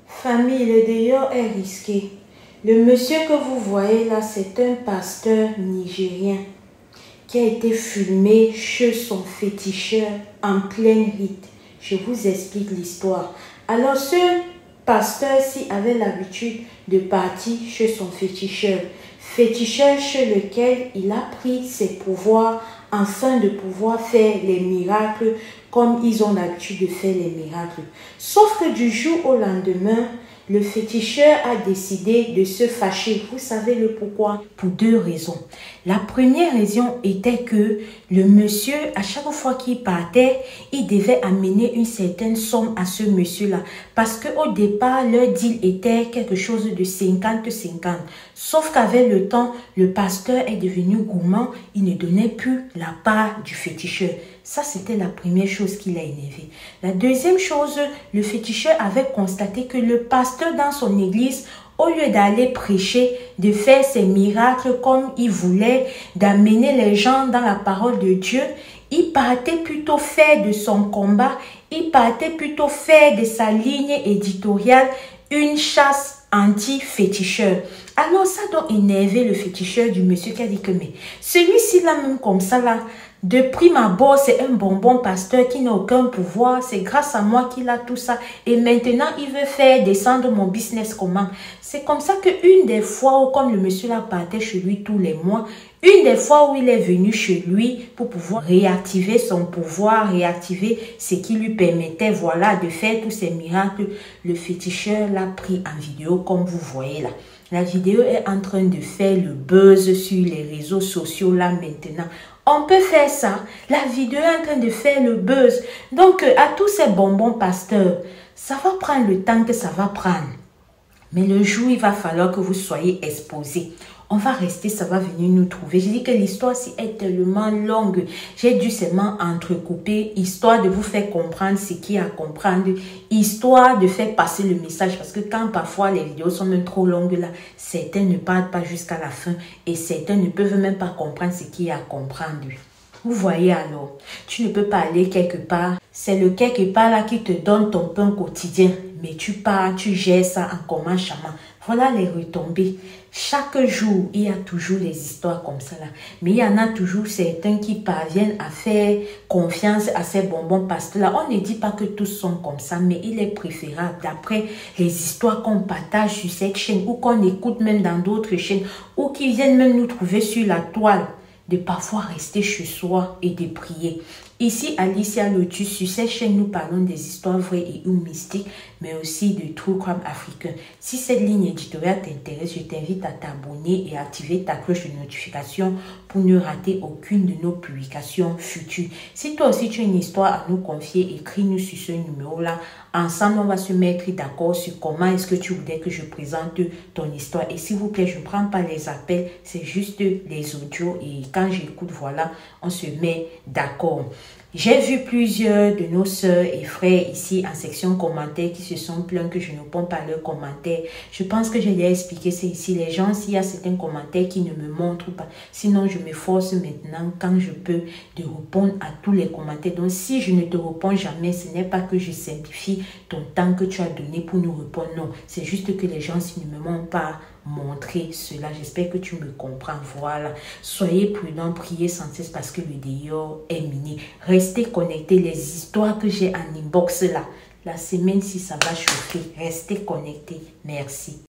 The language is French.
Famille, le dehors est risqué. Le monsieur que vous voyez là, c'est un pasteur nigérien qui a été filmé chez son féticheur en pleine rite. Je vous explique l'histoire. Alors, ce pasteur-ci avait l'habitude de partir chez son féticheur chez lequel il a pris ses pouvoirs afin de pouvoir faire les miracles comme ils ont l'habitude de faire les miracles. Sauf que du jour au lendemain, le féticheur a décidé de se fâcher. Vous savez le pourquoi? Pour deux raisons. La première raison était que le monsieur, à chaque fois qu'il partait, il devait amener une certaine somme à ce monsieur-là. Parce qu'au départ, leur deal était quelque chose de 50-50. Sauf qu'avec le temps, le pasteur est devenu gourmand. Il ne donnait plus la part du féticheur. Ça, c'était la première chose qui l'a énervé. La deuxième chose, le féticheur avait constaté que le pasteur dans son église, au lieu d'aller prêcher, de faire ses miracles comme il voulait, d'amener les gens dans la parole de Dieu, il partait plutôt faire de son combat, il partait plutôt faire de sa ligne éditoriale une chasse anti-féticheur. Alors ça doit énerver le féticheur du monsieur qui a dit que mais celui-ci là même comme ça là, de prime abord, c'est un bonbon pasteur qui n'a aucun pouvoir. C'est grâce à moi qu'il a tout ça. Et maintenant, il veut faire descendre mon business comment? C'est comme ça qu'une des fois où, comme le monsieur là partait chez lui tous les mois, une des fois où il est venu chez lui pour pouvoir réactiver son pouvoir, réactiver ce qui lui permettait, voilà, de faire tous ces miracles, le féticheur l'a pris en vidéo comme vous voyez là. La vidéo est en train de faire le buzz sur les réseaux sociaux là maintenant. On peut faire ça. La vidéo est en train de faire le buzz. Donc, à tous ces bonbons pasteurs, ça va prendre le temps que ça va prendre. Mais le jour, il va falloir que vous soyez exposés. On va rester, ça va venir nous trouver. Je dis que l'histoire est tellement longue. J'ai dû seulement entrecouper, histoire de vous faire comprendre ce qu'il y a à comprendre, histoire de faire passer le message. Parce que quand parfois les vidéos sont même trop longues là, certains ne parlent pas jusqu'à la fin et certains ne peuvent même pas comprendre ce qu'il y a à comprendre. Vous voyez alors, tu ne peux pas aller quelque part. C'est le quelque part là qui te donne ton pain quotidien. Mais tu pars, tu gères ça en commun chaman. Voilà les retombées. Chaque jour, il y a toujours les histoires comme ça là. Mais il y en a toujours certains qui parviennent à faire confiance à ces bonbons pasteurs là. On ne dit pas que tous sont comme ça, mais il est préférable d'après les histoires qu'on partage sur cette chaîne ou qu'on écoute même dans d'autres chaînes ou qui viennent même nous trouver sur la toile, de parfois rester chez soi et de prier. Ici, Alicia Lotus, sur cette chaîne, nous parlons des histoires vraies et ou mystiques, mais aussi de true crime africain. Si cette ligne éditoriale t'intéresse, je t'invite à t'abonner et à activer ta cloche de notification pour ne rater aucune de nos publications futures. Si toi aussi tu as une histoire à nous confier, écris-nous sur ce numéro-là. Ensemble, on va se mettre d'accord sur comment est-ce que tu voudrais que je présente ton histoire. Et s'il vous plaît, je ne prends pas les appels, c'est juste les audios. Et quand j'écoute, voilà, on se met d'accord. J'ai vu plusieurs de nos sœurs et frères ici en section commentaires qui se sont plaints que je ne réponds pas à leurs commentaires. Je pense que je l'ai expliqué, c'est ici. Les gens, s'il y a certains commentaires qui ne me montrent pas, sinon je m'efforce maintenant quand je peux de répondre à tous les commentaires. Donc si je ne te réponds jamais, ce n'est pas que je simplifie ton temps que tu as donné pour nous répondre. Non, c'est juste que les gens, s'ils ne me montrent pas montrer cela, j'espère que tu me comprends. Voilà, soyez prudents, priez sans cesse parce que le dehors est miné. Restez connectés, les histoires que j'ai en inbox là, la semaine si ça va chauffer, restez connectés. Merci.